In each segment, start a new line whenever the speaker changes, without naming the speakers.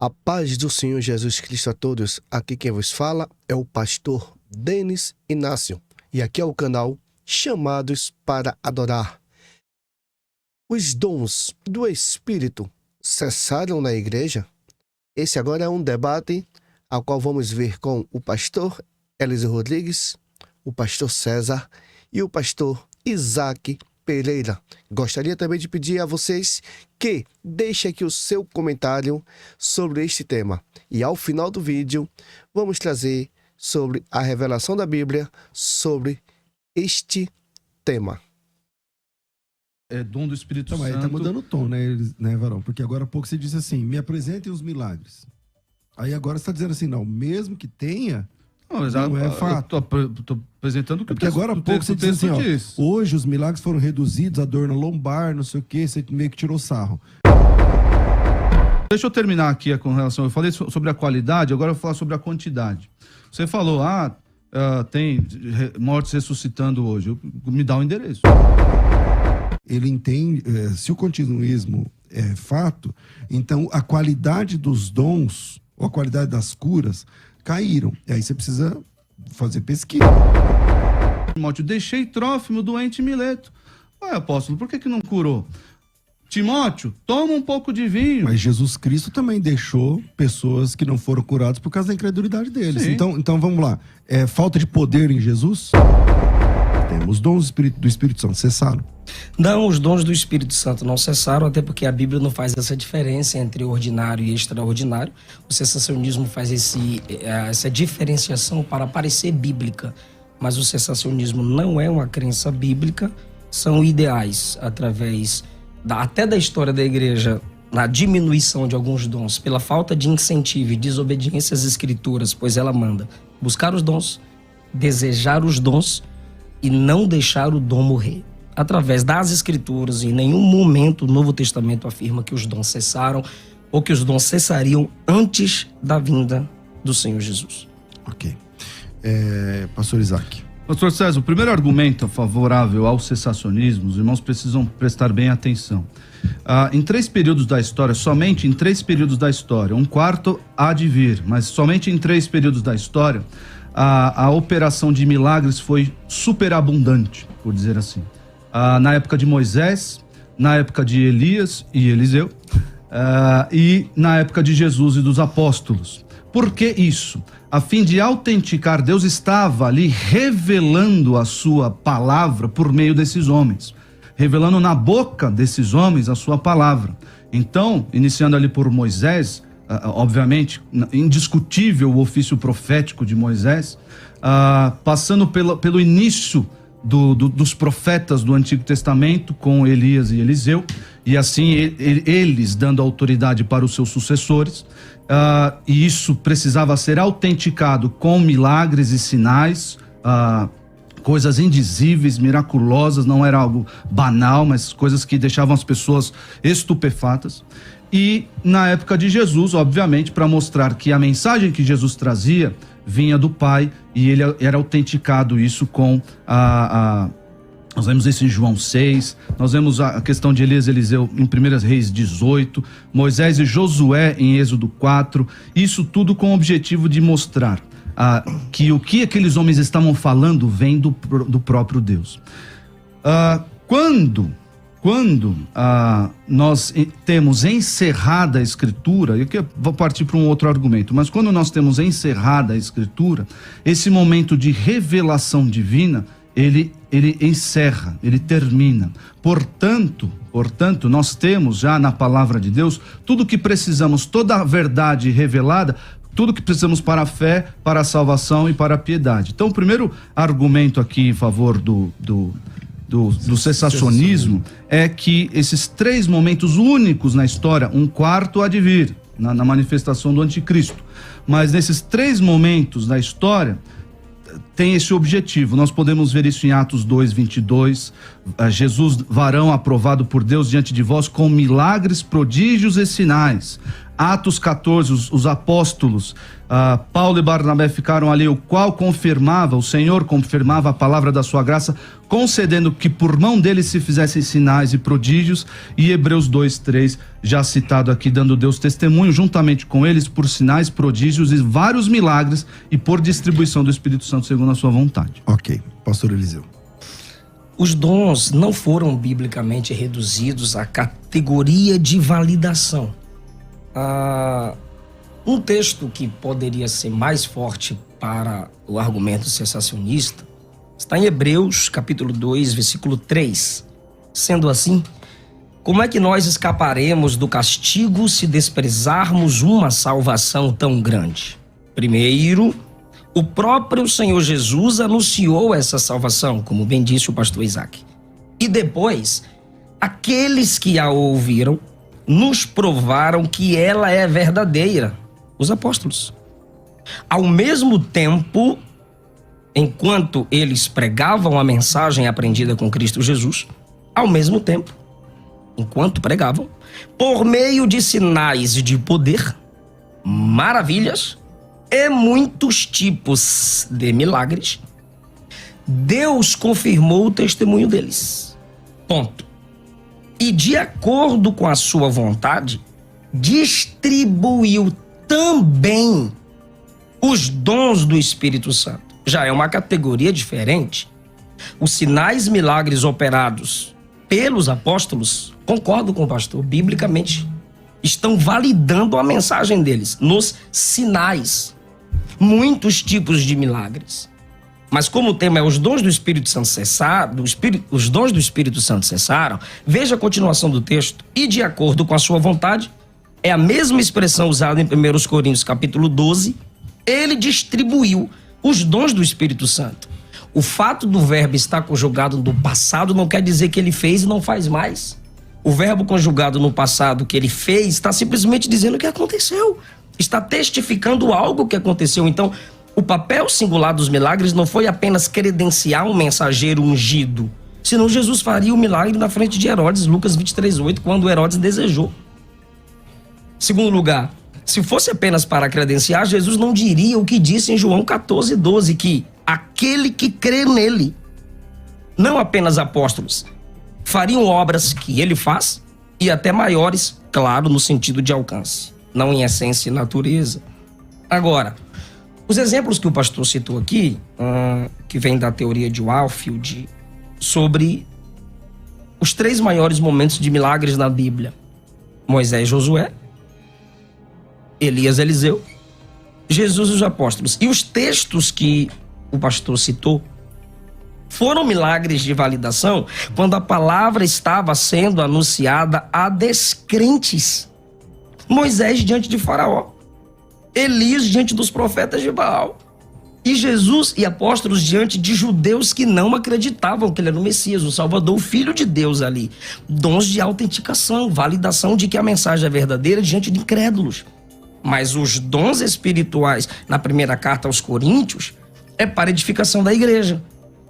A paz do Senhor Jesus Cristo a todos. Aqui quem vos fala é o pastor Denis Inácio. E aqui é o canal Chamados para Adorar. Os dons do Espírito cessaram na igreja? Esse agora é um debate ao qual vamos ver com o pastor Eliseu Rodrigues, o pastor César e o pastor Isaac Pereira. Gostaria também de pedir a vocês que deixem aqui o seu comentário sobre este tema. E ao final do vídeo, vamos trazer sobre a revelação da Bíblia sobre este tema.
É dom do Espírito Santo.
Ele tá mudando o tom, né, Varão? Porque agora há pouco você disse assim, me apresentem os milagres. Aí agora você está dizendo assim, não, mesmo que tenha, não é fato.
Estou apresentando o que
porque agora há pouco você disse assim, ó, hoje os milagres foram reduzidos, a dor na lombar, não sei o que, você meio que tirou sarro.
Deixa eu terminar aqui com relação, eu falei sobre a qualidade, agora eu vou falar sobre a quantidade. Você falou, tem mortos ressuscitando hoje, me dá o endereço.
Ele entende, se o continuismo é fato, então a qualidade dos dons, ou a qualidade das curas, caíram. E aí você precisa fazer pesquisa.
Timóteo, deixei Trófimo doente em Mileto. Ué, apóstolo, por que não curou? Timóteo, toma um pouco de vinho.
Mas Jesus Cristo também deixou pessoas que não foram curadas por causa da incredulidade deles. Então vamos lá. É falta de poder em Jesus? Os dons do Espírito Santo cessaram?
Não, os dons do Espírito Santo não cessaram, até porque a Bíblia não faz essa diferença entre ordinário e extraordinário. O cessacionismo faz essa diferenciação para parecer bíblica, mas o cessacionismo não é uma crença bíblica, são ideais através até da história da igreja, na diminuição de alguns dons, pela falta de incentivo e desobediência às escrituras, pois ela manda buscar os dons, desejar os dons e não deixar o dom morrer. Através das escrituras, em nenhum momento o Novo Testamento afirma que os dons cessaram ou que os dons cessariam antes da vinda do Senhor Jesus.
Ok. Pastor Isaac.
Pastor César, o primeiro argumento favorável ao cessacionismo, os irmãos precisam prestar bem atenção. Em 3 períodos da história, somente em 3 períodos da história, um quarto há de vir, mas somente em 3 períodos da história, a operação de milagres foi superabundante, por dizer assim. Na época de Moisés, na época de Elias e Eliseu, e na época de Jesus e dos apóstolos. Por que isso? A fim de autenticar, Deus estava ali revelando a sua palavra por meio desses homens, revelando na boca desses homens a sua palavra. Então, iniciando ali por Moisés, obviamente, indiscutível o ofício profético de Moisés, passando pelo início dos profetas do Antigo Testamento com Elias e Eliseu, e assim eles dando autoridade para os seus sucessores, e isso precisava ser autenticado com milagres e sinais, coisas indizíveis, miraculosas, não era algo banal, mas coisas que deixavam as pessoas estupefatas. E na época de Jesus, obviamente, para mostrar que a mensagem que Jesus trazia vinha do Pai, e ele era autenticado isso com nós vemos isso em João 6, nós vemos a questão de Elias e Eliseu em 1 Reis 18, Moisés e Josué em Êxodo 4, isso tudo com o objetivo de mostrar que o que aqueles homens estavam falando vem do próprio Deus. Quando nós temos encerrada a Escritura, e aqui eu vou partir para um outro argumento, mas quando nós temos encerrada a Escritura, esse momento de revelação divina, ele encerra, ele termina. Portanto, nós temos já na palavra de Deus tudo o que precisamos, toda a verdade revelada, tudo o que precisamos para a fé, para a salvação e para a piedade. Então, o primeiro argumento aqui em favor do cessacionismo é que esses 3 momentos únicos na história, um quarto há de vir, na manifestação do anticristo, mas nesses 3 momentos da história tem esse objetivo. Nós podemos ver isso em Atos 2:22, Jesus, varão aprovado por Deus diante de vós com milagres, prodígios e sinais, Atos 14, os apóstolos, Paulo e Barnabé ficaram ali, o qual confirmava, o Senhor confirmava a palavra da sua graça, concedendo que por mão deles se fizessem sinais e prodígios, e Hebreus 2:3, já citado aqui, dando Deus testemunho juntamente com eles por sinais, prodígios e vários milagres e por distribuição do Espírito Santo segundo a sua vontade.
Ok, pastor Eliseu.
Os dons não foram biblicamente reduzidos à categoria de validação. Um texto que poderia ser mais forte para o argumento sensacionista está em Hebreus, capítulo 2, versículo 3. Sendo assim, como é que nós escaparemos do castigo se desprezarmos uma salvação tão grande? Primeiro, o próprio Senhor Jesus anunciou essa salvação, como bem disse o pastor Isaac. E depois, aqueles que a ouviram nos provaram que ela é verdadeira, os apóstolos. Ao mesmo tempo, enquanto eles pregavam a mensagem aprendida com Cristo Jesus, ao mesmo tempo, enquanto pregavam, por meio de sinais de poder, maravilhas e muitos tipos de milagres, Deus confirmou o testemunho deles. Ponto. E de acordo com a sua vontade, distribuiu também os dons do Espírito Santo. Já é uma categoria diferente. Os sinais, milagres operados pelos apóstolos, concordo com o pastor, biblicamente, estão validando a mensagem deles nos sinais. Muitos tipos de milagres. Mas como o tema é os dons do Espírito Santo cessaram, os dons do Espírito Santo cessaram, veja a continuação do texto. E de acordo com a sua vontade, é a mesma expressão usada em 1 Coríntios capítulo 12, ele distribuiu os dons do Espírito Santo. O fato do verbo estar conjugado no passado não quer dizer que ele fez e não faz mais. O verbo conjugado no passado que ele fez está simplesmente dizendo o que aconteceu. Está testificando algo que aconteceu. Então, o papel singular dos milagres não foi apenas credenciar um mensageiro ungido, senão Jesus faria o milagre na frente de Herodes, Lucas 23:8, quando Herodes desejou. Segundo lugar, se fosse apenas para credenciar, Jesus não diria o que disse em João 14:12, que aquele que crê nele, não apenas apóstolos, fariam obras que ele faz e até maiores, claro, no sentido de alcance, não em essência e natureza. Agora, os exemplos que o pastor citou aqui, que vem da teoria de Walfield, sobre os 3 maiores momentos de milagres na Bíblia: Moisés e Josué, Elias e Eliseu, Jesus e os apóstolos. E os textos que o pastor citou foram milagres de validação quando a palavra estava sendo anunciada a descrentes. Moisés diante de Faraó, Elias diante dos profetas de Baal, e Jesus e apóstolos diante de judeus que não acreditavam que ele era o Messias, o Salvador, o Filho de Deus ali. Dons de autenticação, validação de que a mensagem é verdadeira diante de incrédulos. Mas os dons espirituais na primeira carta aos Coríntios é para edificação da igreja.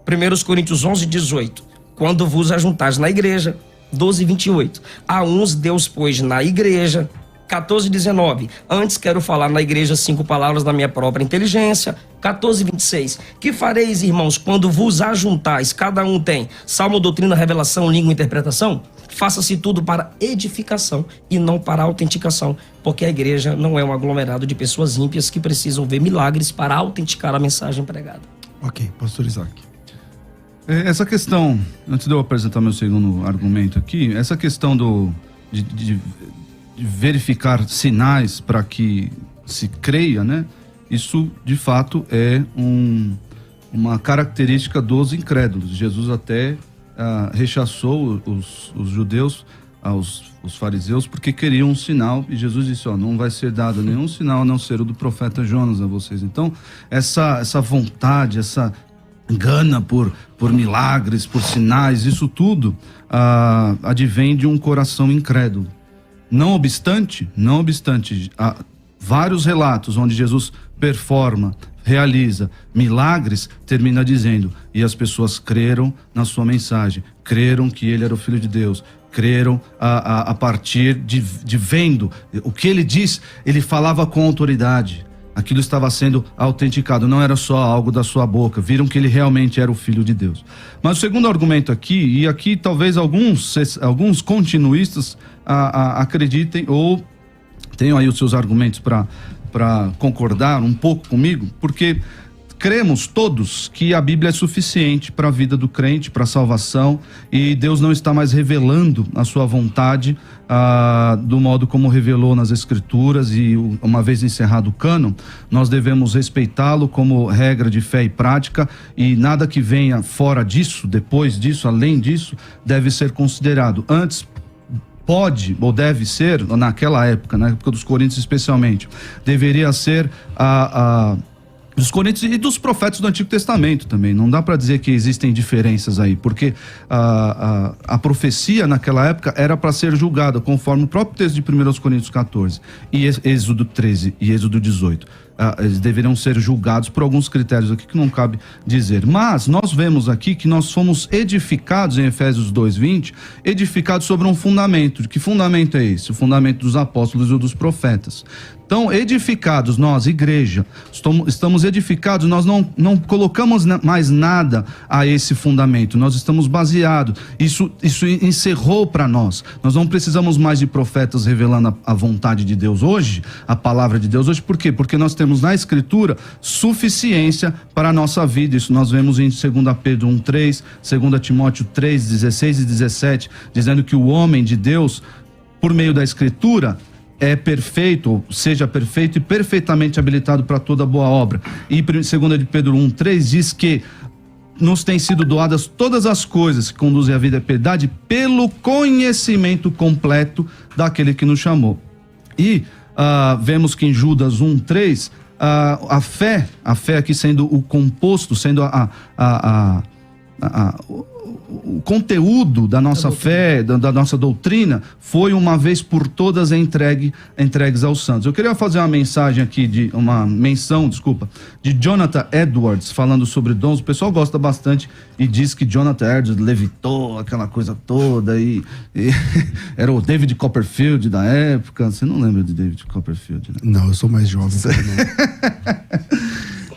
1 Coríntios 11:18. Quando vos ajuntais na igreja. 12:28. A uns Deus pôs na igreja. 14:19. Antes quero falar na igreja 5 palavras da minha própria inteligência. 14:26. Que fareis, irmãos, quando vos ajuntais? Cada um tem salmo, doutrina, revelação, língua e interpretação? Faça-se tudo para edificação e não para autenticação, porque a igreja não é um aglomerado de pessoas ímpias que precisam ver milagres para autenticar a mensagem pregada.
Ok, pastor Isaac.
Essa questão, antes de eu apresentar meu segundo argumento aqui, essa questão de verificar sinais para que se creia, né? Isso, de fato, é uma característica dos incrédulos. Jesus até rechaçou os judeus, os fariseus, porque queriam um sinal, e Jesus disse, não vai ser dado nenhum sinal a não ser o do profeta Jonas a vocês. Então, essa vontade, essa gana por milagres, por sinais, isso tudo advém de um coração incrédulo. Não obstante, há vários relatos onde Jesus performa, realiza milagres, termina dizendo, e as pessoas creram na sua mensagem, creram que ele era o Filho de Deus, creram a partir de vendo o que ele diz. Ele falava com autoridade, aquilo estava sendo autenticado, não era só algo da sua boca, viram que ele realmente era o Filho de Deus. Mas o segundo argumento aqui, e aqui talvez alguns continuistas acreditem ou tenham aí os seus argumentos para concordar um pouco comigo, porque cremos todos que a Bíblia é suficiente para a vida do crente, para a salvação, e Deus não está mais revelando a sua vontade do modo como revelou nas Escrituras, e uma vez encerrado o cânon, nós devemos respeitá-lo como regra de fé e prática, e nada que venha fora disso, depois disso, além disso, deve ser considerado. Antes, pode ou deve ser, naquela época, na época dos Coríntios especialmente, deveria ser dos Coríntios e dos profetas do Antigo Testamento também. Não dá para dizer que existem diferenças aí, porque a profecia naquela época era para ser julgada conforme o próprio texto de 1 Coríntios 14 e Êxodo 13 e Êxodo 18. Eles deveriam ser julgados por alguns critérios aqui que não cabe dizer. Mas nós vemos aqui que nós fomos edificados em Efésios 2:20, edificados sobre um fundamento. Que fundamento é esse? O fundamento dos apóstolos e dos profetas. Então, edificados, nós, igreja, estamos edificados, nós não colocamos mais nada a esse fundamento, nós estamos baseados, isso encerrou para nós. Nós não precisamos mais de profetas revelando a vontade de Deus hoje, a palavra de Deus hoje. Por quê? Porque nós temos na Escritura suficiência para a nossa vida. Isso nós vemos em 2 Pedro 1:3, 2 Timóteo 3:16 e 17, dizendo que o homem de Deus, por meio da Escritura, é perfeito, ou seja perfeito e perfeitamente habilitado para toda boa obra. E 2 de Pedro 1:3 diz que nos têm sido doadas todas as coisas que conduzem à vida e à piedade pelo conhecimento completo daquele que nos chamou. E vemos que em Judas 1:3, a fé aqui sendo o composto, sendo o conteúdo da nossa fé, da nossa doutrina, foi uma vez por todas entregues aos santos. Eu queria fazer uma menção de Jonathan Edwards, falando sobre dons. O pessoal gosta bastante e diz que Jonathan Edwards levitou aquela coisa toda e era o David Copperfield da época. Você não lembra de David Copperfield, né?
Não, eu sou mais jovem.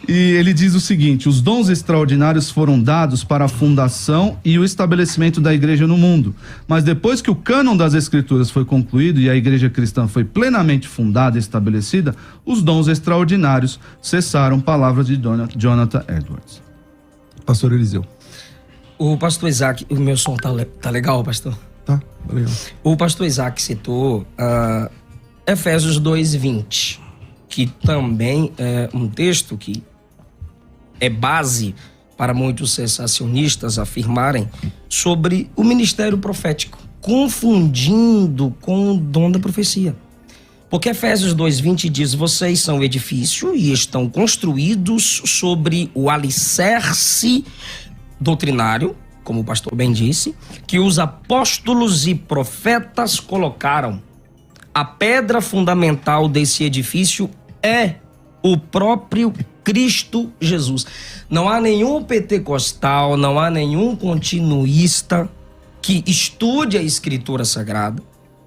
E ele diz o seguinte: os dons extraordinários foram dados para a fundação e o estabelecimento da igreja no mundo. Mas depois que o cânon das Escrituras foi concluído e a igreja cristã foi plenamente fundada e estabelecida, os dons extraordinários cessaram. Palavras de Jonathan Edwards.
Pastor Eliseu.
O pastor Isaac, o meu som tá legal, pastor?
Tá legal.
O pastor Isaac citou Efésios 2:20, que também é um texto que é base para muitos sensacionistas afirmarem sobre o ministério profético, confundindo com o dom da profecia. Porque Efésios 2:20 diz: vocês são edifício e estão construídos sobre o alicerce doutrinário, como o pastor bem disse, que os apóstolos e profetas colocaram. A pedra fundamental desse edifício é o próprio Cristo Jesus. Não há nenhum pentecostal, não há nenhum continuista que estude a Escritura Sagrada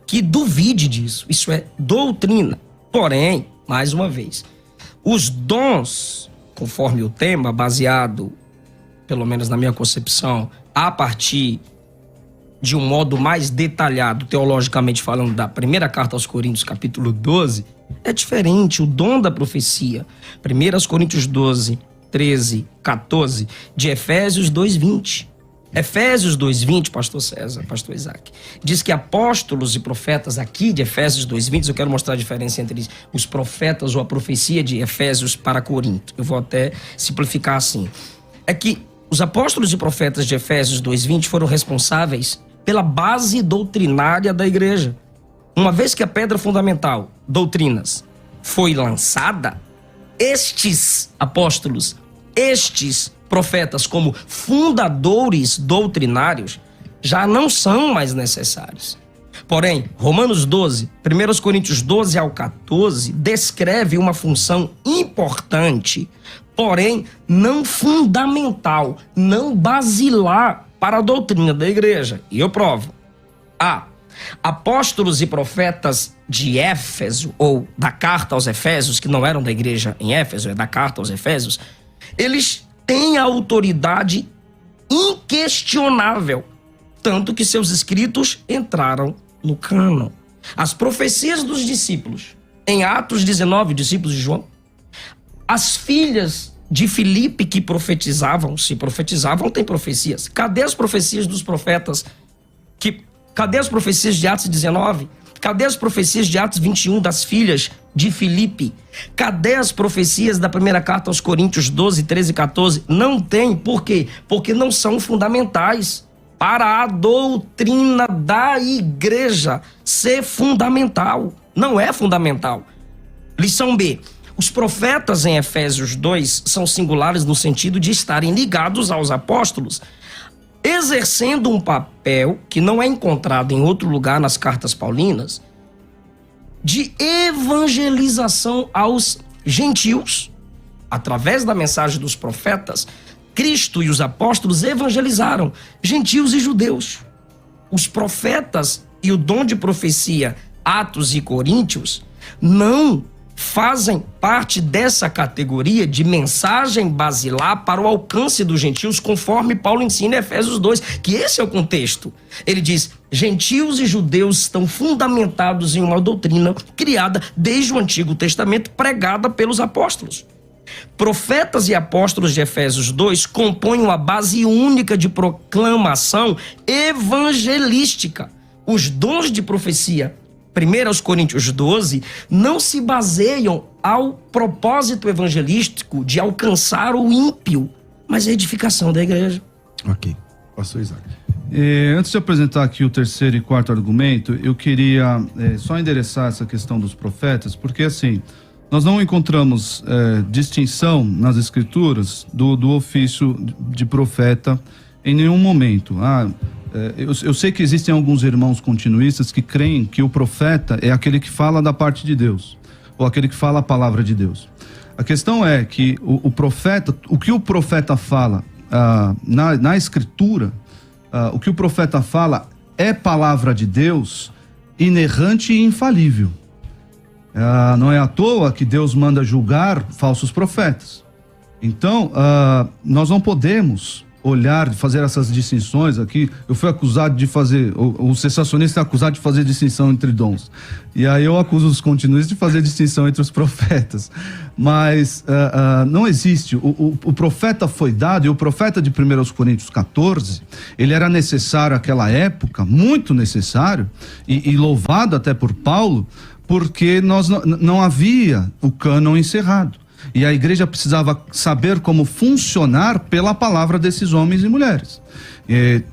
que duvide disso. Isso é doutrina. Porém, mais uma vez, os dons, conforme o tema, baseado, pelo menos na minha concepção, a partir de um modo mais detalhado, teologicamente falando, da primeira carta aos Coríntios, capítulo 12, é diferente. O dom da profecia, 1 Coríntios 12, 13, 14, de Efésios 2:20. Efésios 2:20, pastor César, pastor Isaac, diz que apóstolos e profetas aqui de Efésios 2:20, eu quero mostrar a diferença entre os profetas ou a profecia de Efésios para Corinto. Eu vou até simplificar assim. É que os apóstolos e profetas de Efésios 2:20 foram responsáveis pela base doutrinária da igreja. Uma vez que a pedra fundamental, doutrinas, foi lançada, estes apóstolos, estes profetas como fundadores doutrinários já não são mais necessários. Porém, Romanos 12, 1 Coríntios 12 ao 14, descreve uma função importante, porém não fundamental, não basilar para a doutrina da igreja. E eu provo. A. Apóstolos e profetas de Éfeso, ou da carta aos Efésios, que não eram da igreja em Éfeso, é da carta aos Efésios, eles têm a autoridade inquestionável, tanto que seus escritos entraram no cânon. As profecias dos discípulos, em Atos 19, discípulos de João, as filhas de Filipe que profetizavam, se profetizavam, tem profecias. Cadê as profecias dos profetas? Cadê as profecias de Atos 19? Cadê as profecias de Atos 21 das filhas de Filipe? Cadê as profecias da primeira carta aos Coríntios 12, 13 e 14? Não tem. Por quê? Porque não são fundamentais para a doutrina da igreja ser fundamental. Não é fundamental. Lição B. Os profetas em Efésios 2 são singulares no sentido de estarem ligados aos apóstolos, exercendo um papel que não é encontrado em outro lugar nas cartas paulinas, de evangelização aos gentios. Através da mensagem dos profetas, Cristo e os apóstolos evangelizaram gentios e judeus. Os profetas e o dom de profecia, Atos e Coríntios, não fazem parte dessa categoria de mensagem basilar para o alcance dos gentios, conforme Paulo ensina em Efésios 2, que esse é o contexto. Ele diz, gentios e judeus estão fundamentados em uma doutrina criada desde o Antigo Testamento, pregada pelos apóstolos. Profetas e apóstolos de Efésios 2 compõem uma base única de proclamação evangelística. Os dons de profecia, 1 Coríntios 12, não se baseiam ao propósito evangelístico de alcançar o ímpio, mas a edificação da igreja.
Ok. Pastor Isaac.
Antes de apresentar aqui o terceiro e quarto argumento, eu queria só endereçar essa questão dos profetas, porque assim, nós não encontramos distinção nas escrituras do ofício de profeta em nenhum momento. Eu sei que existem alguns irmãos continuistas que creem que o profeta é aquele que fala da parte de Deus, ou aquele que fala a palavra de Deus. A questão é que o profeta, o que o profeta fala na escritura, o que o profeta fala é palavra de Deus, inerrante e infalível. Não é à toa que Deus manda julgar falsos profetas. Então, nós não podemos olhar, fazer essas distinções aqui. Eu fui acusado de fazer, o cessacionista é acusado de fazer distinção entre dons. E aí eu acuso os continuistas de fazer distinção entre os profetas. Mas não existe. O profeta foi dado, e o profeta de 1 Coríntios 14, ele era necessário àquela época, muito necessário, e louvado até por Paulo, porque não havia o cânon encerrado. E a igreja precisava saber como funcionar pela palavra desses homens e mulheres,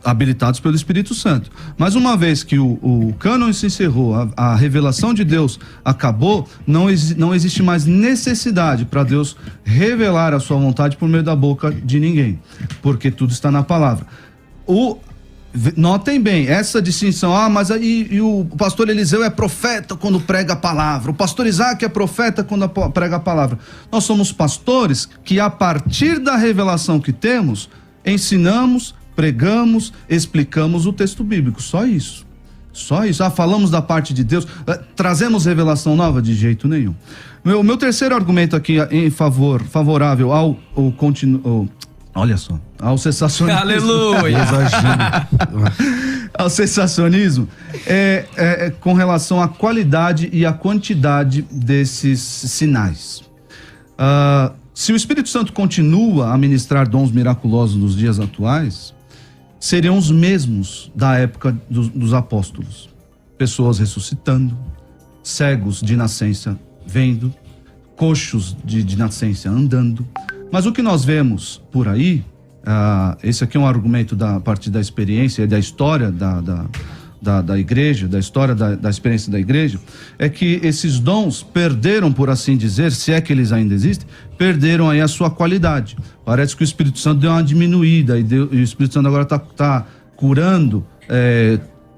habilitados pelo Espírito Santo. Mas uma vez que o cânon se encerrou, a revelação de Deus acabou, não existe mais necessidade para Deus revelar a sua vontade por meio da boca de ninguém, porque tudo está na palavra. Notem bem, essa distinção, mas aí o pastor Eliseu é profeta quando prega a palavra, o pastor Isaac é profeta quando prega a palavra. Nós somos pastores que, a partir da revelação que temos, ensinamos, pregamos, explicamos o texto bíblico, só isso. Só isso. Falamos da parte de Deus, trazemos revelação nova? De jeito nenhum. Meu terceiro argumento aqui favorável olha só, ao cessacionismo.
Aleluia!
Ao cessacionismo é com relação à qualidade e à quantidade desses sinais. Se o Espírito Santo continua a ministrar dons miraculosos nos dias atuais, seriam os mesmos da época dos apóstolos. Pessoas ressuscitando, cegos de nascença vendo, coxos de nascença andando. Mas o que nós vemos por aí, esse aqui é um argumento a partir da experiência e da história da igreja, da história da experiência da igreja, é que esses dons perderam, por assim dizer, se é que eles ainda existem, perderam aí a sua qualidade. Parece que o Espírito Santo deu uma diminuída, e o Espírito Santo agora está curando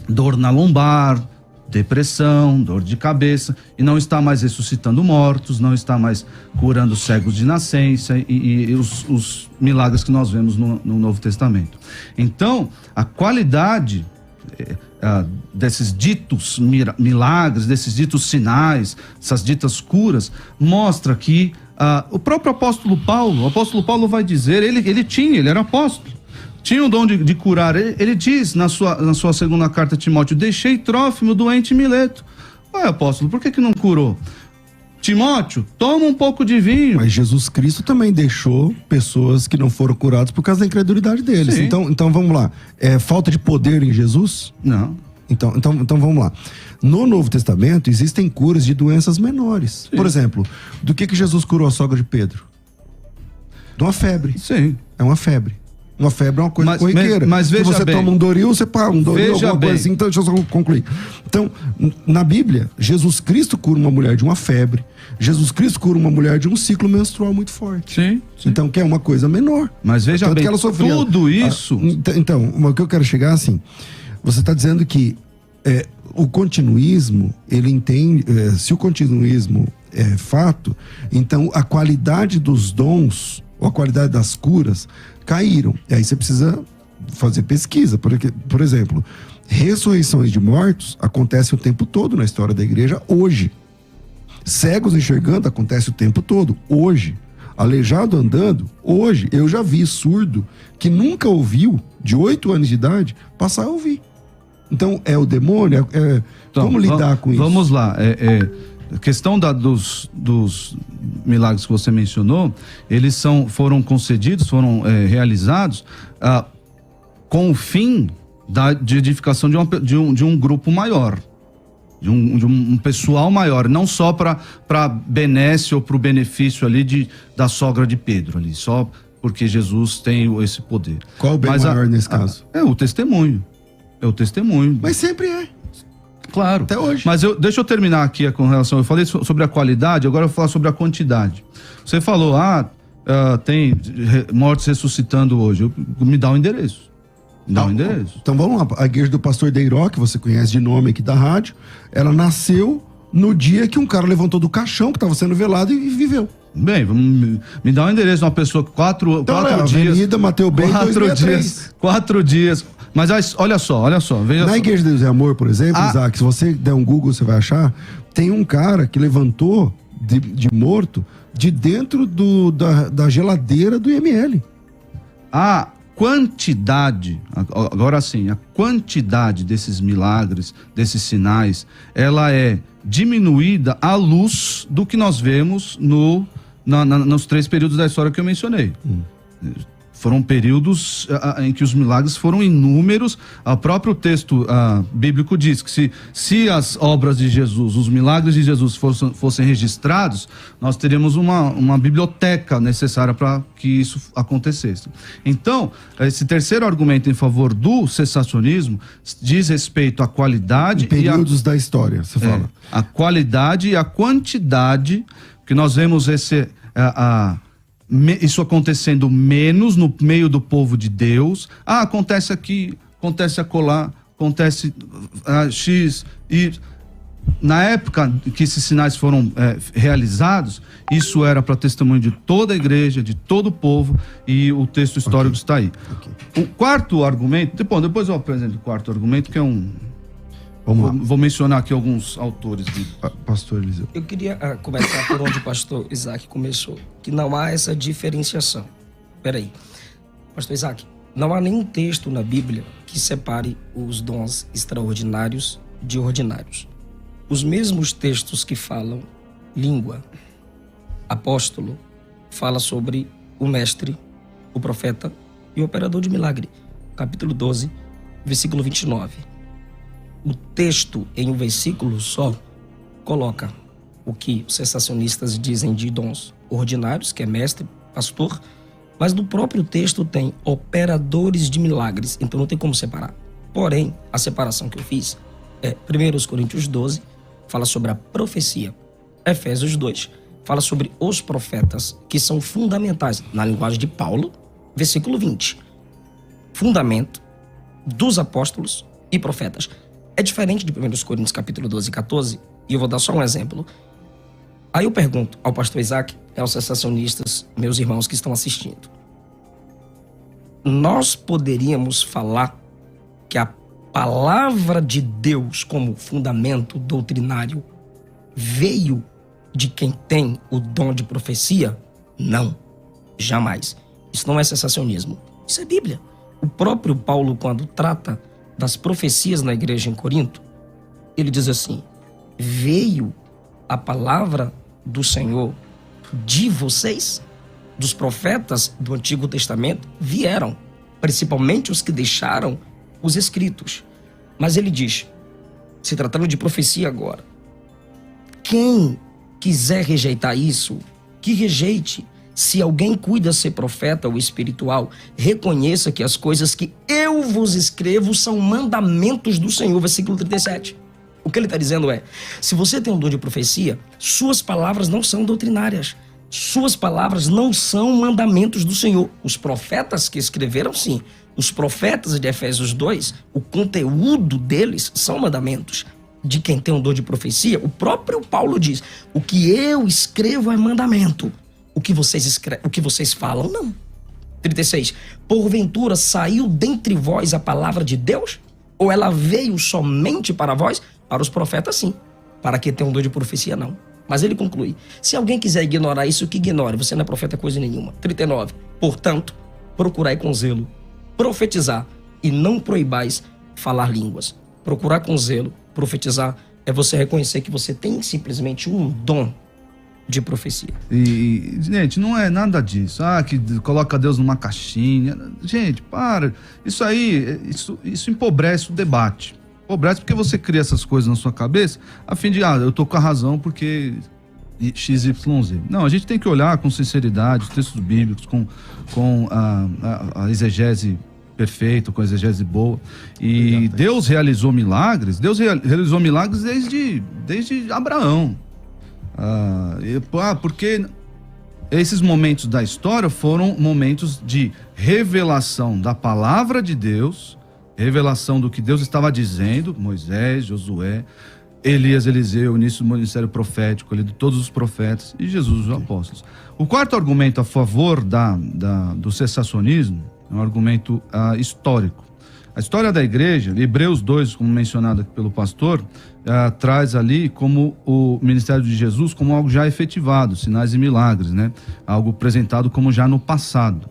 dor na lombar, depressão, dor de cabeça, e não está mais ressuscitando mortos, não está mais curando cegos de nascença e os milagres que nós vemos no Novo Testamento. Então, a qualidade desses ditos milagres, desses ditos sinais, essas ditas curas, mostra que o próprio apóstolo Paulo vai dizer, ele era apóstolo, tinha o dom de curar. Ele diz na sua segunda carta a Timóteo: deixei Trófimo doente em Mileto. Apóstolo, por que não curou? Timóteo, toma um pouco de vinho.
Mas Jesus Cristo também deixou pessoas que não foram curadas por causa da incredulidade deles. Então vamos lá. É falta de poder em Jesus?
Não.
Então vamos lá. No Novo Testamento existem curas de doenças menores.
Sim.
Por exemplo, do que Jesus curou a sogra de Pedro? De uma febre.
Sim.
É uma febre. Uma febre é uma coisa corriqueira.
Mas veja
se você
bem,
toma um Doril, você para um Doril,
veja
alguma
bem.
coisa assim. Então, deixa eu só concluir. Então, na Bíblia, Jesus Cristo cura uma mulher de uma febre. Jesus Cristo cura uma mulher de um ciclo menstrual muito forte.
Sim.
Então, que é uma coisa menor.
Mas veja
Tanto
bem,
que ela sofria.
tudo isso...
Então, o que eu quero chegar assim, você está dizendo que o continuismo, ele entende, se o continuismo é fato, então a qualidade dos dons, ou a qualidade das curas, caíram. E aí você precisa fazer pesquisa. Por exemplo, ressurreições de mortos acontecem o tempo todo na história da igreja hoje. Cegos enxergando acontece o tempo todo hoje. Aleijado andando hoje. Eu já vi surdo que nunca ouviu, de 8 anos de idade, passar a ouvir. Então é o demônio?
Então,
como lidar com isso?
Vamos lá. A questão dos milagres que você mencionou, eles foram concedidos, foram realizados com o fim de edificação de um grupo maior, de um pessoal maior, não só para benesse ou para o benefício ali da sogra de Pedro ali, só porque Jesus tem esse poder.
Qual o bem maior nesse caso?
É o testemunho. É o testemunho.
Mas sempre é.
Claro.
Até hoje.
Mas deixa eu terminar aqui com relação... Eu falei sobre a qualidade, agora eu vou falar sobre a quantidade. Você falou, tem mortos ressuscitando hoje. Me dá o endereço.
Então vamos lá. A igreja do pastor Deiró, que você conhece de nome aqui da rádio, ela nasceu no dia que um cara levantou do caixão, que estava sendo velado, e viveu.
Bem, me dá o endereço de uma pessoa que quatro dias...
Avenida Mateu Bem, 263.
4 dias... Mas olha só, veja
na
só.
Igreja de Deus e Amor, por exemplo, Isaac, se você der um Google, você vai achar, tem um cara que levantou de morto de dentro da geladeira do IML.
A quantidade, agora sim, a quantidade desses milagres, desses sinais, ela é diminuída à luz do que nós vemos nos 3 períodos da história que eu mencionei. Foram períodos em que os milagres foram inúmeros. O próprio texto bíblico diz que se as obras de Jesus, os milagres de Jesus fossem registrados, nós teríamos uma biblioteca necessária para que isso acontecesse. Então, esse terceiro argumento em favor do cessacionismo diz respeito à qualidade...
Períodos da história, você fala.
A qualidade e a quantidade, que nós vemos isso acontecendo menos no meio do povo de Deus. Acontece aqui, acontece acolá, acontece X. E na época que esses sinais foram realizados, isso era para testemunho de toda a igreja, de todo o povo, e o texto histórico está aí. O quarto argumento, depois eu apresento o quarto argumento, que é vou mencionar aqui alguns autores.
Pastor Eliseu.
Eu queria começar por onde o pastor Isaac começou, que não há essa diferenciação. Peraí, pastor Isaac, não há nenhum texto na Bíblia que separe os dons extraordinários de ordinários. Os mesmos textos que falam língua, apóstolo, fala sobre o mestre, o profeta e o operador de milagre. Capítulo 12, versículo 29. O texto, em um versículo só, coloca o que os sensacionistas dizem de dons ordinários, que é mestre, pastor, mas no próprio texto tem operadores de milagres, então não tem como separar. Porém, a separação que eu fiz é 1 Coríntios 12, fala sobre a profecia. Efésios 2, fala sobre os profetas, que são fundamentais, na linguagem de Paulo, versículo 20. Fundamento dos apóstolos e profetas. É diferente de 1 Coríntios capítulo 12 e 14, e eu vou dar só um exemplo. Aí eu pergunto ao pastor Isaac e aos sensacionistas, meus irmãos que estão assistindo. Nós poderíamos falar que a palavra de Deus como fundamento doutrinário veio de quem tem o dom de profecia? Não, jamais. Isso não é sensacionismo, isso é Bíblia. O próprio Paulo, quando trata das profecias na igreja em Corinto, ele diz assim: veio a palavra do Senhor de vocês, dos profetas do Antigo Testamento, vieram, principalmente os que deixaram os escritos. Mas ele diz, se tratando de profecia agora, quem quiser rejeitar isso, que rejeite. Se alguém cuida ser profeta ou espiritual, reconheça que as coisas que eu vos escrevo são mandamentos do Senhor. Versículo 37. O que ele está dizendo é, se você tem um dom de profecia, suas palavras não são doutrinárias. Suas palavras não são mandamentos do Senhor. Os profetas que escreveram, sim. Os profetas de Efésios 2, o conteúdo deles são mandamentos. De quem tem um dom de profecia, o próprio Paulo diz, o que eu escrevo é mandamento. O que vocês falam, não. 36. Porventura saiu dentre vós a palavra de Deus? Ou ela veio somente para vós? Para os profetas, sim. Para quem tem um dom de profecia, não. Mas ele conclui, se alguém quiser ignorar isso, que ignore. Você não é profeta coisa nenhuma. 39. Portanto, procurai com zelo profetizar e não proibais falar línguas. Procurar com zelo profetizar é você reconhecer que você tem simplesmente um dom de profecia.
E, gente, não é nada disso. Que coloca Deus numa caixinha. Gente, para. Isso aí, isso empobrece o debate. Empobrece porque você cria essas coisas na sua cabeça a fim de, eu tô com a razão porque XYZ. Não, a gente tem que olhar com sinceridade os textos bíblicos, com a exegese perfeita, com a exegese boa. E Deus realizou milagres. Deus realizou milagres desde Abraão. Porque esses momentos da história foram momentos de revelação da palavra de Deus, revelação do que Deus estava dizendo, Moisés, Josué, Elias, Eliseu, início do ministério profético, de todos os profetas, e Jesus, os apóstolos. O quarto argumento a favor do cessacionismo é um argumento histórico. A história da igreja, Hebreus 2, como mencionado aqui pelo pastor, traz ali como o ministério de Jesus como algo já efetivado, sinais e milagres, né? Algo apresentado como já no passado.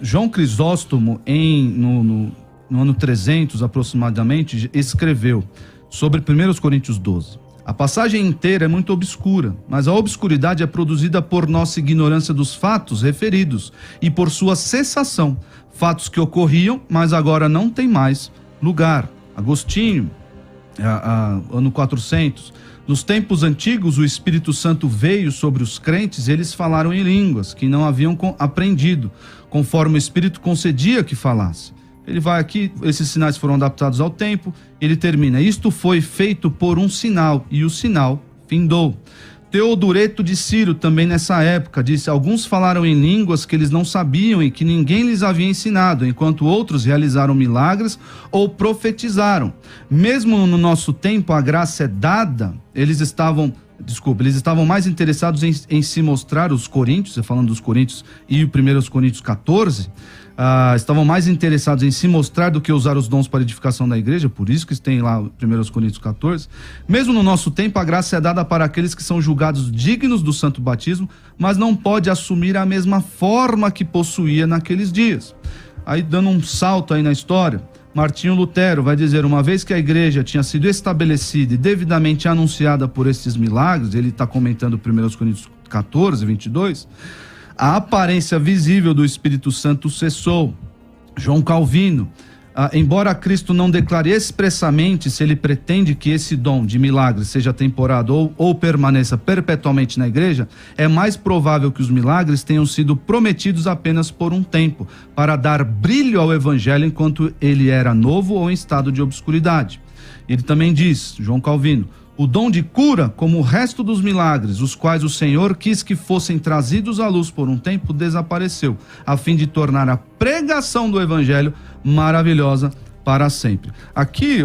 João Crisóstomo, no ano 300 aproximadamente, escreveu sobre 1 Coríntios 12. A passagem inteira é muito obscura, mas a obscuridade é produzida por nossa ignorância dos fatos referidos e por sua cessação. Fatos que ocorriam, mas agora não tem mais lugar. Agostinho, ano 400. Nos tempos antigos, o Espírito Santo veio sobre os crentes e eles falaram em línguas que não haviam aprendido, conforme o Espírito concedia que falasse. Ele vai aqui, esses sinais foram adaptados ao tempo, ele termina, isto foi feito por um sinal, e o sinal findou. Teodoreto de Ciro, também nessa época, disse, alguns falaram em línguas que eles não sabiam e que ninguém lhes havia ensinado, enquanto outros realizaram milagres ou profetizaram. Mesmo no nosso tempo, a graça é dada, eles estavam mais interessados em se mostrar, os coríntios, falando dos coríntios e o 1 Coríntios 14, estavam mais interessados em se mostrar do que usar os dons para a edificação da igreja, por isso que tem lá 1 Coríntios 14. Mesmo no nosso tempo, a graça é dada para aqueles que são julgados dignos do santo batismo, mas não pode assumir a mesma forma que possuía naqueles dias. Aí, dando um salto aí na história, Martinho Lutero vai dizer, uma vez que a igreja tinha sido estabelecida e devidamente anunciada por estes milagres, ele está comentando 1 Coríntios 14, 22, a aparência visível do Espírito Santo cessou. João Calvino, embora Cristo não declare expressamente se ele pretende que esse dom de milagres seja temporário ou permaneça perpetuamente na igreja, é mais provável que os milagres tenham sido prometidos apenas por um tempo, para dar brilho ao evangelho enquanto ele era novo ou em estado de obscuridade. Ele também diz, João Calvino, o dom de cura, como o resto dos milagres, os quais o Senhor quis que fossem trazidos à luz por um tempo, desapareceu, a fim de tornar a pregação do evangelho maravilhosa para sempre. Aqui,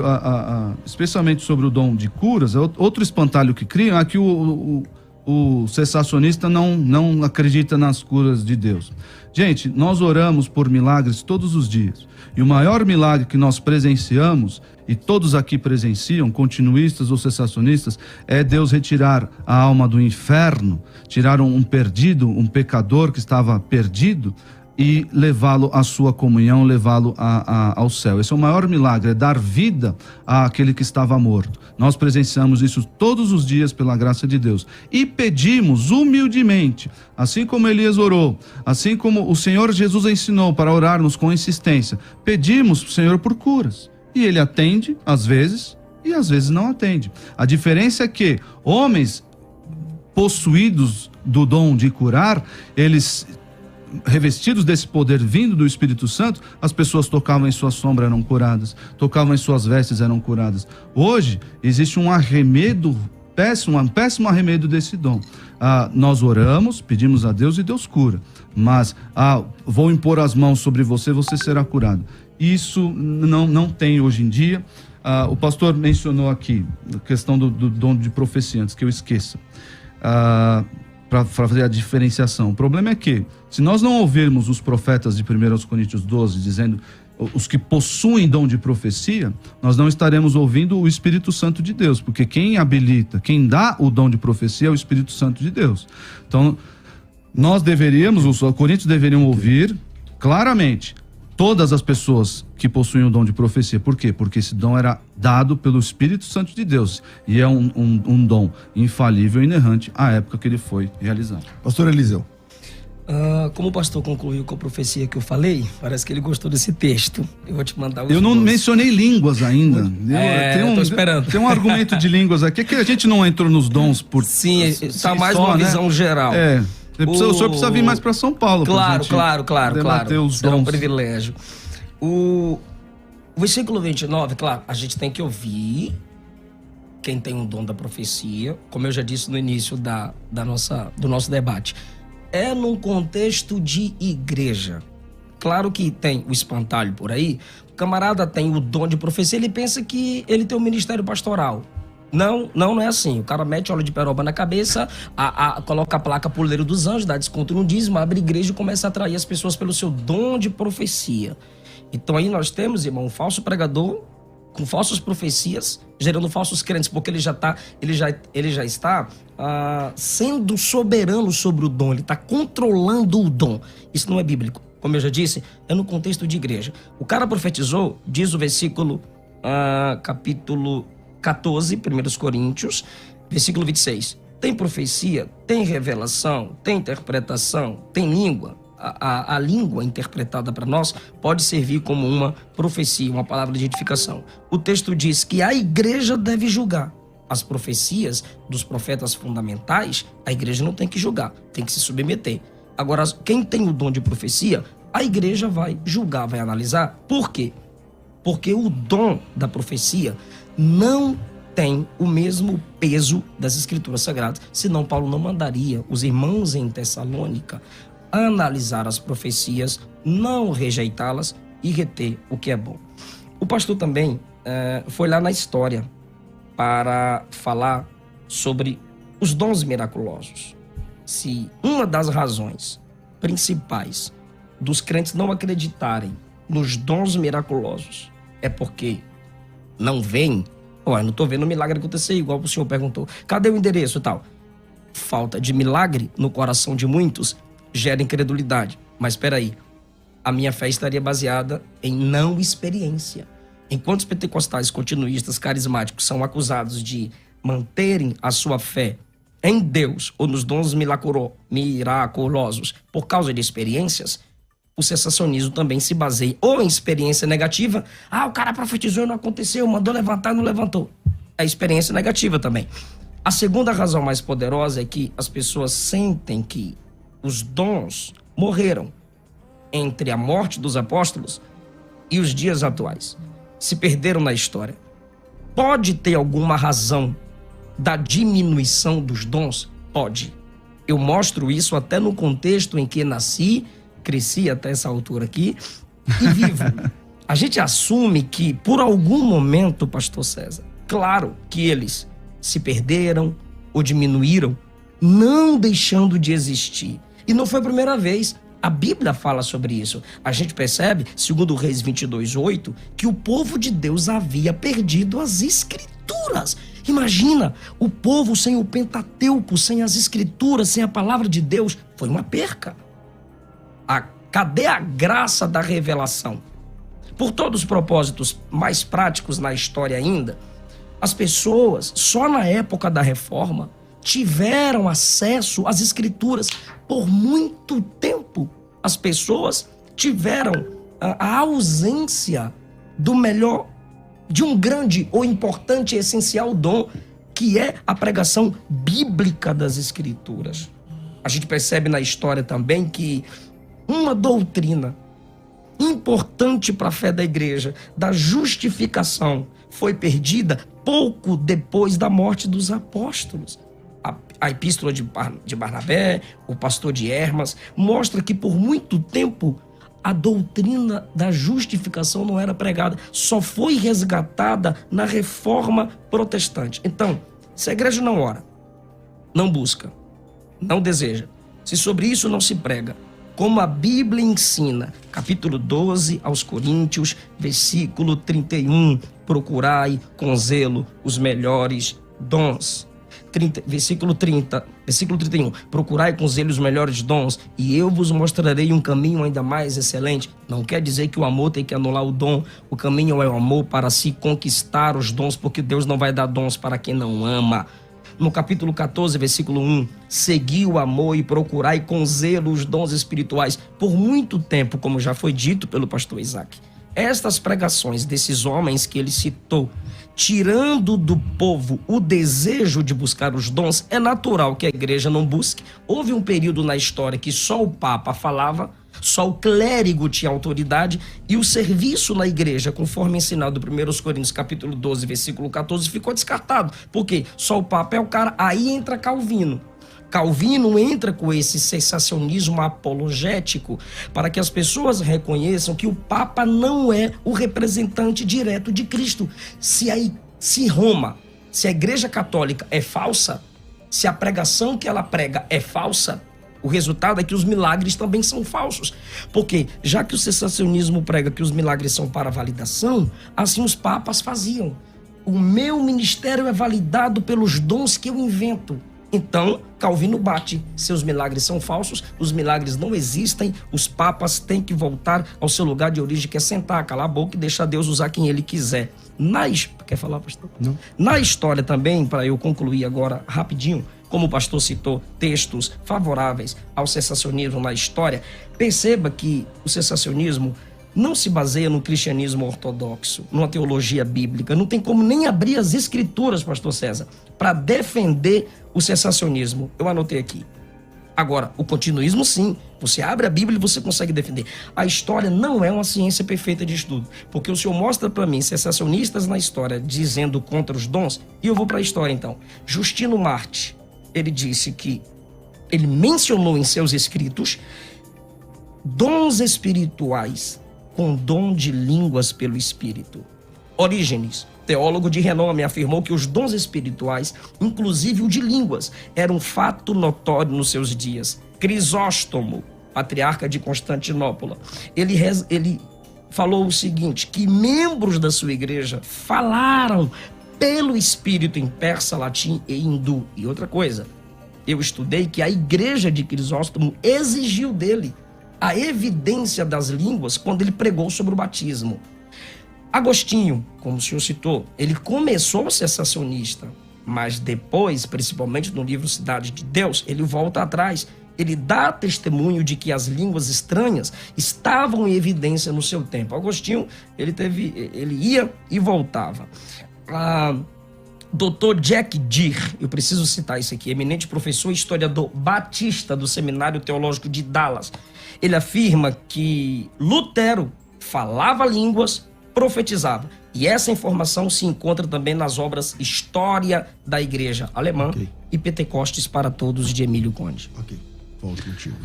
especialmente sobre o dom de curas, outro espantalho que criam é que o o cessacionista não acredita nas curas de Deus. Gente, nós oramos por milagres todos os dias. E o maior milagre que nós presenciamos, e todos aqui presenciam, continuistas ou cessacionistas, é Deus retirar a alma do inferno, tirar um perdido, um pecador que estava perdido, e levá-lo à sua comunhão, levá-lo ao céu. Esse é o maior milagre, é dar vida àquele que estava morto. Nós presenciamos isso todos os dias pela graça de Deus. E pedimos humildemente, assim como Elias orou, assim como o Senhor Jesus ensinou para orarmos com insistência, pedimos para o Senhor por curas. E Ele atende, às vezes, e às vezes não atende. A diferença é que homens possuídos do dom de curar, eles, revestidos desse poder vindo do Espírito Santo, as pessoas tocavam em sua sombra, eram curadas, tocavam em suas vestes, eram curadas. Hoje existe um arremedo péssimo, um péssimo arremedo desse dom. Nós oramos, pedimos a Deus e Deus cura, mas vou impor as mãos sobre você, você será curado. Isso não tem hoje em dia. O pastor mencionou aqui a questão do dom de profecia, antes que eu esqueça, para fazer a diferenciação. O problema é que, se nós não ouvirmos os profetas de 1 Coríntios 12, dizendo os que possuem dom de profecia, nós não estaremos ouvindo o Espírito Santo de Deus, porque quem habilita, quem dá o dom de profecia é o Espírito Santo de Deus. Então, nós deveríamos, os coríntios deveriam ouvir claramente todas as pessoas que possuem o dom de profecia. Por quê? Porque esse dom era dado pelo Espírito Santo de Deus, e é um dom infalível e inerrante à época que ele foi realizado.
Pastor Eliseu.
Como o pastor concluiu com a profecia que eu falei, parece que ele gostou desse texto. Eu vou te mandar os
Eu não
12.
mencionei línguas ainda.
Tô esperando.
Tem um argumento de línguas aqui, que a gente não entrou nos dons por...
Sim, está mais
só,
uma
né?
visão geral.
O senhor precisa vir mais para São Paulo.
Claro.
Os
Será
dons.
um privilégio. O versículo 29, claro, a gente tem que ouvir quem tem um dom da profecia, como eu já disse no início do nosso debate. É num contexto de igreja. Claro que tem o espantalho por aí. O camarada tem o dom de profecia, ele pensa que ele tem um ministério pastoral. Não é assim. O cara mete óleo de peroba na cabeça, coloca a placa Poleiro dos Anjos, dá desconto no dízimo, abre igreja e começa a atrair as pessoas pelo seu dom de profecia. Então aí nós temos, irmão, um falso pregador com falsas profecias, gerando falsos crentes, porque ele já está sendo soberano sobre o dom, ele está controlando o dom. Isso não é bíblico. Como eu já disse, é no contexto de igreja. O cara profetizou, diz o versículo, capítulo 14, 1 Coríntios, versículo 26. Tem profecia, tem revelação, tem interpretação, tem língua. A língua interpretada para nós pode servir como uma profecia, uma palavra de edificação. O texto diz que a igreja deve julgar. As profecias dos profetas fundamentais, a igreja não tem que julgar, tem que se submeter. Agora, quem tem o dom de profecia, a igreja vai julgar, vai analisar. Por quê? Porque o dom da profecia não tem o mesmo peso das Escrituras Sagradas, senão Paulo não mandaria os irmãos em Tessalônica analisar as profecias, não rejeitá-las e reter o que é bom. O pastor também foi lá na história para falar sobre os dons miraculosos. Se uma das razões principais dos crentes não acreditarem nos dons miraculosos é porque não veem, eu não estou vendo o milagre acontecer, igual o senhor perguntou, cadê o endereço e tal? Falta de milagre no coração de muitos gera incredulidade. Mas espera aí, a minha fé estaria baseada em não experiência. Enquanto os pentecostais, continuistas, carismáticos são acusados de manterem a sua fé em Deus ou nos dons miraculosos por causa de experiências, o cessacionismo também se baseia ou em experiência negativa. O cara profetizou e não aconteceu, mandou levantar e não levantou. É experiência negativa também. A segunda razão mais poderosa é que as pessoas sentem que os dons morreram entre a morte dos apóstolos e os dias atuais. Se perderam na história. Pode ter alguma razão da diminuição dos dons? Pode. Eu mostro isso até no contexto em que nasci, cresci até essa altura aqui e vivo. A gente assume que, por algum momento, pastor César, claro que eles se perderam ou diminuíram, não deixando de existir. E não foi a primeira vez. A Bíblia fala sobre isso. A gente percebe, segundo Reis 22:8, que o povo de Deus havia perdido as Escrituras. Imagina, o povo sem o Pentateuco, sem as Escrituras, sem a palavra de Deus, foi uma perca. Cadê a graça da revelação? Por todos os propósitos mais práticos na história ainda, as pessoas, só na época da Reforma, tiveram acesso às Escrituras. Por muito tempo, as pessoas tiveram a ausência do melhor, de um grande ou importante e essencial dom, que é a pregação bíblica das Escrituras. A gente percebe na história também que uma doutrina importante para a fé da igreja, da justificação, foi perdida pouco depois da morte dos apóstolos. A epístola de Barnabé, o pastor de Hermas, mostra que por muito tempo a doutrina da justificação não era pregada, só foi resgatada na reforma protestante. Então, se a igreja não ora, não busca, não deseja, se sobre isso não se prega, como a Bíblia ensina, capítulo 12 aos Coríntios, versículo 31, procurai com zelo os melhores dons. Versículo 31, procurai com zelo os melhores dons e eu vos mostrarei um caminho ainda mais excelente. Não quer dizer que o amor tem que anular o dom. O caminho é o amor para se conquistar os dons, porque Deus não vai dar dons para quem não ama. No capítulo 14, versículo 1, segui o amor e procurai com zelo os dons espirituais. Por muito tempo, como já foi dito pelo pastor Isaac, estas pregações desses homens que ele citou, tirando do povo o desejo de buscar os dons, é natural que a igreja não busque. Houve um período na história que só o Papa falava, só o clérigo tinha autoridade e o serviço na igreja, conforme ensinado em 1 Coríntios capítulo 12, versículo 14, ficou descartado. Por quê? Só o Papa é o cara. Aí entra Calvino. Calvino entra com esse sensacionismo apologético para que as pessoas reconheçam que o Papa não é o representante direto de Cristo. Se Roma, se a Igreja Católica é falsa, se a pregação que ela prega é falsa, o resultado é que os milagres também são falsos. Porque já que o sensacionismo prega que os milagres são para validação, assim os papas faziam. O meu ministério é validado pelos dons que eu invento. Então, Calvino bate. Seus milagres são falsos, os milagres não existem, os papas têm que voltar ao seu lugar de origem, que é sentar, calar a boca e deixar Deus usar quem ele quiser. Quer falar, pastor? Não. Na história também, para eu concluir agora rapidinho, como o pastor citou, textos favoráveis ao sensacionismo na história, perceba que o sensacionismo não se baseia no cristianismo ortodoxo, numa teologia bíblica. Não tem como nem abrir as escrituras, pastor César, para defender o sensacionismo. Eu anotei aqui. Agora, o continuismo, sim. Você abre a Bíblia e você consegue defender. A história não é uma ciência perfeita de estudo, porque o senhor mostra para mim sensacionistas na história dizendo contra os dons, e eu vou para a história então. Justino Marte, ele disse que ele mencionou em seus escritos dons espirituais com dom de línguas pelo Espírito. Orígenes, teólogo de renome, afirmou que os dons espirituais, inclusive o de línguas, era um fato notório nos seus dias. Crisóstomo, patriarca de Constantinopla, ele falou o seguinte, que membros da sua igreja falaram pelo Espírito em persa, latim e hindu. E outra coisa, eu estudei que a igreja de Crisóstomo exigiu dele a evidência das línguas quando ele pregou sobre o batismo. Agostinho, como o senhor citou, ele começou sensacionista, mas depois, principalmente no livro Cidade de Deus, ele volta atrás. Ele dá testemunho de que as línguas estranhas estavam em evidência no seu tempo. Agostinho, ele ia e voltava. Dr. Jack Deere, eu preciso citar isso aqui, eminente professor e historiador batista do Seminário Teológico de Dallas. Ele afirma que Lutero falava línguas, profetizava. E essa informação se encontra também nas obras História da Igreja Alemã e Pentecostes para Todos, de Emílio Conde.
Ok, volto contigo.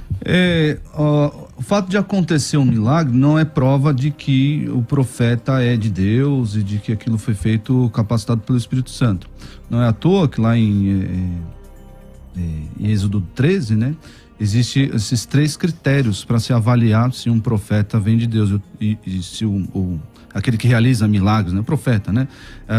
O fato de acontecer um milagre não é prova de que o profeta é de Deus e de que aquilo foi feito capacitado pelo Espírito Santo. Não é à toa que lá em Êxodo 13, né? Existem esses 3 critérios para se avaliar se um profeta vem de Deus e se aquele que realiza milagres, né? O profeta, né?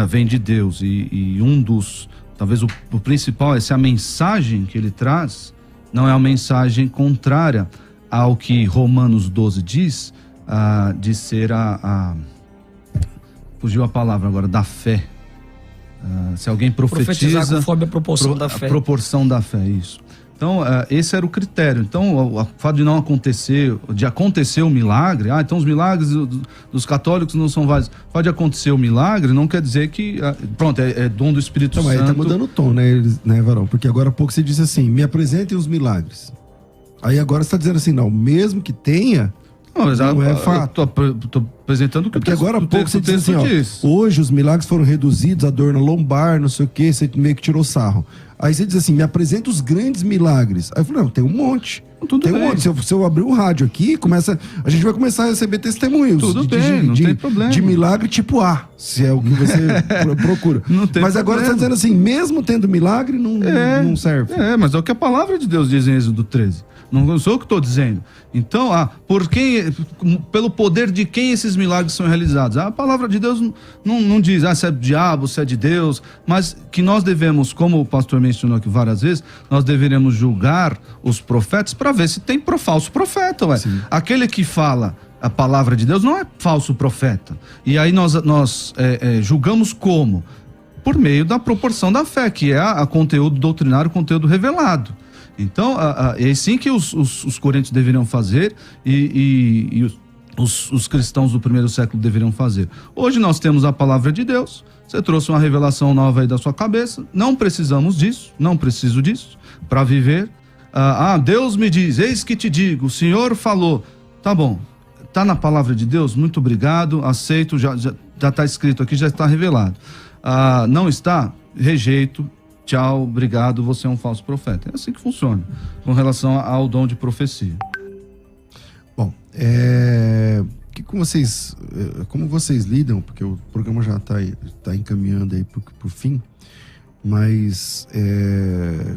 Vem de Deus. E um dos, talvez o principal, é se a mensagem que ele traz não é uma mensagem contrária ao que Romanos 12 diz, de ser fugiu a palavra agora, da fé. Se alguém profetiza
conforme a proporção da fé.
A proporção da fé, isso. Então, esse era o critério. Então, o fato de não acontecer, de acontecer o milagre, então os milagres dos católicos não são válidos. Pode acontecer o milagre, não quer dizer que, pronto, é dom do Espírito Santo.
Mas aí tá mudando o tom, né, Varão? Porque agora há pouco você disse assim, me apresentem os milagres. Aí agora você tá dizendo assim, não, mesmo que tenha, não é fato.
Tô apresentando o que
porque agora há pouco você disse assim,
diz.
Hoje os milagres foram reduzidos, a dor na lombar, não sei o quê, você meio que tirou sarro. Aí você diz assim, me apresenta os grandes milagres. Aí eu falei, não, tem um monte. Tem um monte. Se eu abrir o rádio aqui, a gente vai começar a receber testemunhos.
Tudo bem, não tem problema.
De milagre tipo A, se é o que você procura.
Não tem
mas
problema.
agora você está dizendo assim, mesmo tendo milagre, não serve.
Mas é o que a palavra de Deus diz em Êxodo 13. Não sou eu que estou dizendo. Então, pelo poder de quem esses milagres são realizados? A palavra de Deus não diz se é do diabo, se é de Deus, mas que nós devemos, como o pastor mencionou aqui várias vezes, nós deveremos julgar os profetas para ver se tem falso profeta. Aquele que fala a palavra de Deus não é falso profeta. E aí nós julgamos como? Por meio da proporção da fé, que é a conteúdo doutrinário, conteúdo revelado. Então, é sim que os coríntios deveriam fazer e os cristãos do primeiro século deveriam fazer. Hoje nós temos a palavra de Deus, você trouxe uma revelação nova aí da sua cabeça, não precisamos disso, não preciso disso para viver. Deus me diz, eis que te digo, o Senhor falou. Tá bom, tá na palavra de Deus, muito obrigado, aceito, já está escrito aqui, já está revelado. Não está? Rejeito. Tchau, obrigado, você é um falso profeta. É assim que funciona, com relação ao dom de profecia.
Bom, como vocês lidam, porque o programa já está encaminhando aí pro fim, mas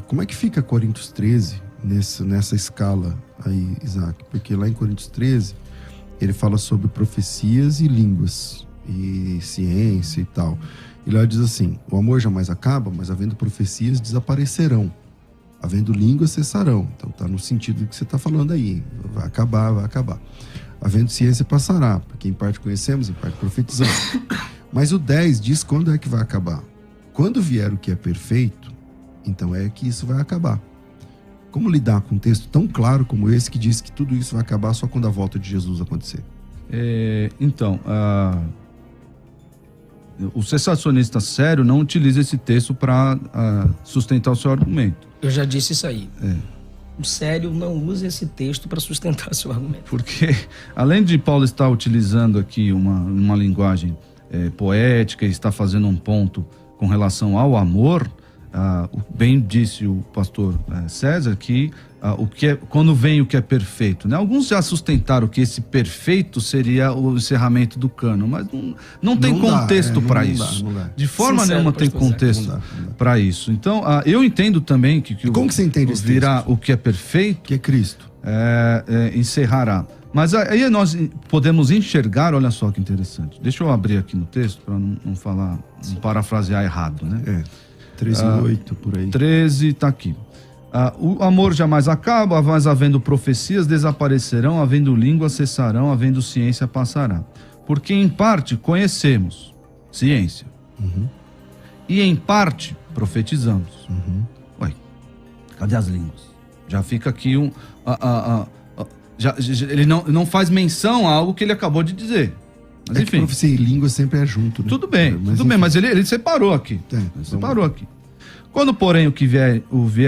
como é que fica Coríntios 13 nessa escala aí, Isaac? Porque lá em Coríntios 13, ele fala sobre profecias e línguas, e ciência e tal. E lá diz assim, o amor jamais acaba, mas havendo profecias desaparecerão. Havendo línguas cessarão. Então tá no sentido do que você está falando aí. Vai acabar. Havendo ciência passará. Porque em parte conhecemos, em parte profetizamos. Mas o 10 diz quando é que vai acabar. Quando vier o que é perfeito, então é que isso vai acabar. Como lidar com um texto tão claro como esse que diz que tudo isso vai acabar só quando a volta de Jesus acontecer?
O cessacionista sério não utiliza esse texto para sustentar o seu argumento.
Eu já disse isso aí. O sério não usa esse texto para sustentar seu argumento.
Porque, além de Paulo estar utilizando aqui uma linguagem poética e está fazendo um ponto com relação ao amor, bem disse o pastor César que quando vem o que é perfeito, né? Alguns já sustentaram que esse perfeito seria o encerramento do cano, mas não tem contexto para isso. De forma nenhuma tem contexto para isso. Então, eu entendo também que
como que você entende esse
virá o que é perfeito,
que é Cristo,
encerrará. Mas aí nós podemos enxergar, olha só que interessante. Deixa eu abrir aqui no texto para não falar, não parafrasear errado, né?
13:8 por aí.
13 está aqui. O amor jamais acaba, mas havendo profecias desaparecerão, havendo língua cessarão, havendo ciência passará. Porque em parte conhecemos ciência. E em parte profetizamos. Cadê as línguas? Já fica aqui ele não faz menção a algo que ele acabou de dizer. Mas enfim.
Profecia e língua sempre é junto, né?
Tudo bem, mas ele separou aqui. Aqui. Quando, porém, o que vier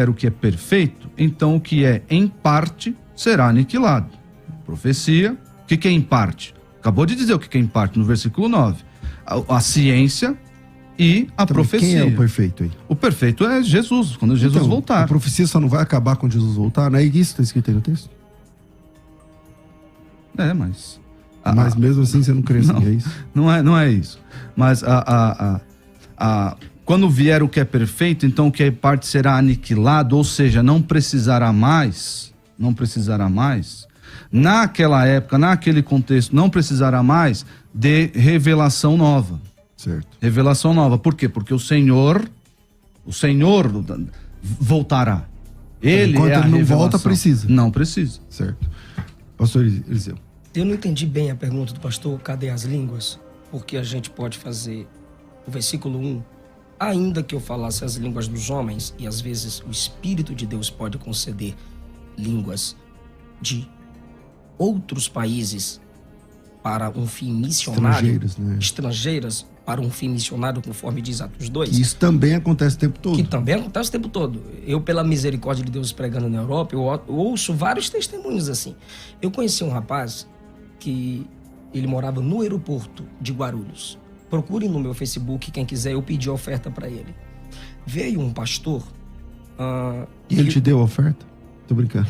o que é perfeito, então o que é em parte será aniquilado. Profecia, o que é em parte? Acabou de dizer o que é em parte no versículo 9. A ciência e a profecia.
Quem é o perfeito aí?
O perfeito é Jesus, quando Jesus voltar.
A profecia só não vai acabar quando Jesus voltar? Não é isso que está escrito aí no texto?
Mas...
Mas mesmo assim você não crê assim, é isso?
Não é isso. Mas quando vier o que é perfeito, então o que é parte será aniquilado, ou seja, não precisará mais, naquela época, naquele contexto, não precisará mais de revelação nova.
Certo.
Revelação nova. Por quê? Porque o Senhor voltará. Ele
Enquanto
é a
ele não
revelação.
volta, precisa.
Não precisa.
Certo. Pastor Eliseu.
Eu não entendi bem a pergunta do pastor, cadê as línguas? Porque a gente pode fazer o versículo 1. Ainda que eu falasse as línguas dos homens, e às vezes o Espírito de Deus pode conceder línguas de outros países para um fim missionário, estrangeiras para um fim missionário, conforme diz Atos 2.
Isso também acontece o tempo todo.
Que também acontece o tempo todo. Eu, pela misericórdia de Deus pregando na Europa, eu ouço vários testemunhos assim. Eu conheci um rapaz que ele morava no aeroporto de Guarulhos. Procurem no meu Facebook, quem quiser, eu pedi a oferta para ele. Veio um pastor...
E ele te deu a oferta? Tô brincando.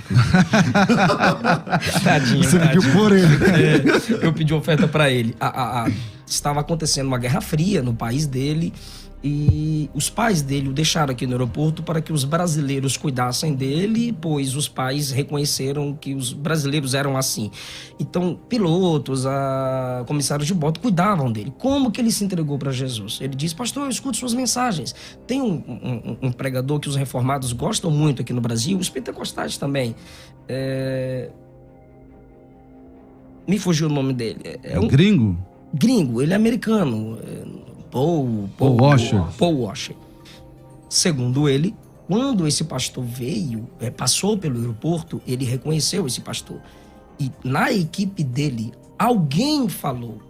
Tadinho,
Você
tadinho.
pediu por ele.
Eu pedi oferta para ele. Estava acontecendo uma guerra fria no país dele e os pais dele o deixaram aqui no aeroporto para que os brasileiros cuidassem dele, pois os pais reconheceram que os brasileiros eram assim. Então, pilotos, comissários de bordo cuidavam dele. Como que ele se entregou para Jesus? Ele disse: pastor, eu escuto suas mensagens. Tem um pregador que os reformados gostam muito aqui no Brasil, os pentecostais também. Me fugiu o nome dele.
É um gringo?
Gringo, ele é americano. Paul Washer. Segundo ele, quando esse pastor veio, passou pelo aeroporto, ele reconheceu esse pastor. E na equipe dele, alguém falou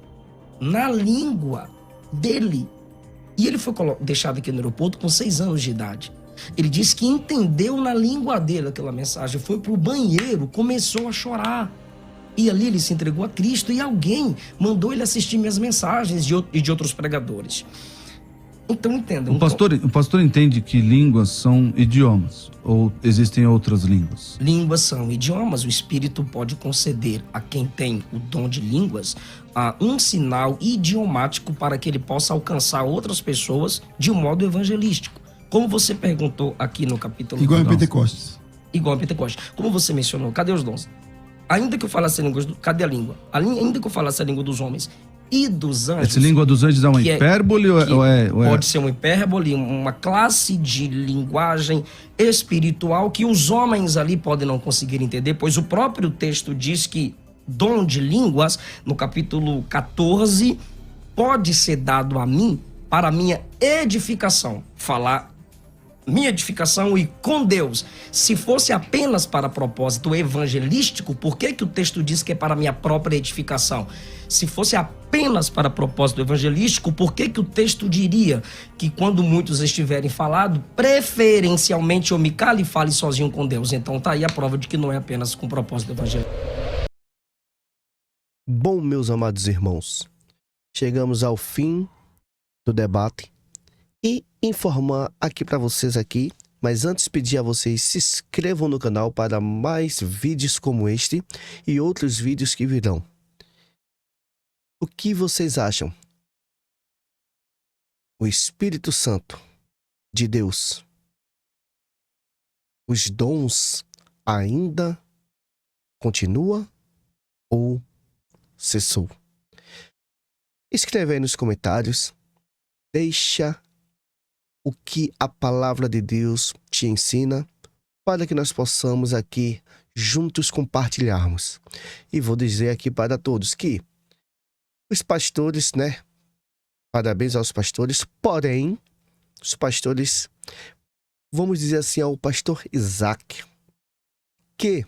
na língua dele. E ele foi deixado aqui no aeroporto com 6 anos de idade. Ele disse que entendeu na língua dele aquela mensagem, foi pro banheiro, começou a chorar. E ali ele se entregou a Cristo e alguém mandou ele assistir minhas mensagens e de outros pregadores. Então entenda.
O pastor entende que línguas são idiomas ou existem outras línguas?
Línguas são idiomas. O Espírito pode conceder a quem tem o dom de línguas um sinal idiomático para que ele possa alcançar outras pessoas de um modo evangelístico. Como você perguntou aqui no capítulo...
Igual em Pentecostes.
Igual em Pentecostes. Como você mencionou, cadê os dons? Ainda que eu falasse a língua... Cadê a língua? Ainda que eu falasse a língua dos homens e dos anjos...
Essa língua dos anjos é uma hipérbole ou é...
Pode ser uma hipérbole, uma classe de linguagem espiritual que os homens ali podem não conseguir entender, pois o próprio texto diz que dom de línguas, no capítulo 14, pode ser dado a mim para minha edificação. Falar minha edificação e com Deus. Se fosse apenas para propósito evangelístico, por que o texto diz que é para minha própria edificação? Se fosse apenas para propósito evangelístico, por que o texto diria que quando muitos estiverem falando, preferencialmente eu me cale e fale sozinho com Deus? Então tá aí a prova de que não é apenas com propósito evangelístico.
Bom, meus amados irmãos, chegamos ao fim do debate e informar aqui para vocês aqui, mas antes pedir a vocês se inscrevam no canal para mais vídeos como este e outros vídeos que virão. O que vocês acham? O Espírito Santo de Deus, os dons ainda continua ou cessou? Escreve aí nos comentários, deixa o que a palavra de Deus te ensina para que nós possamos aqui juntos compartilharmos. E vou dizer aqui para todos que os pastores, né? Parabéns aos pastores, porém, os pastores, vamos dizer assim, ao pastor Isaac, que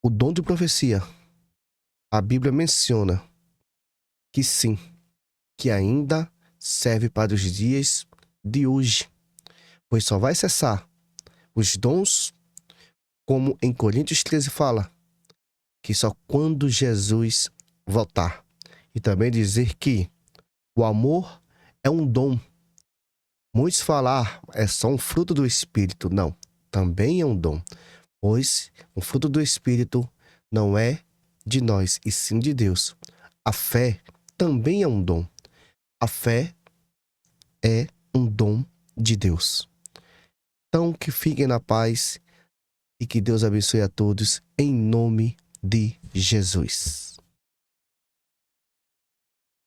o dom de profecia, a Bíblia menciona que sim, que ainda serve para os dias de hoje, pois só vai cessar os dons, como em Coríntios 13 fala, que só quando Jesus voltar. E também dizer que o amor é um dom. Muitos falar é só um fruto do Espírito. Não, também é um dom, pois o fruto do Espírito não é de nós, e sim de Deus. A fé também é um dom. A fé é um dom de Deus. Então, que fiquem na paz e que Deus abençoe a todos em nome de Jesus.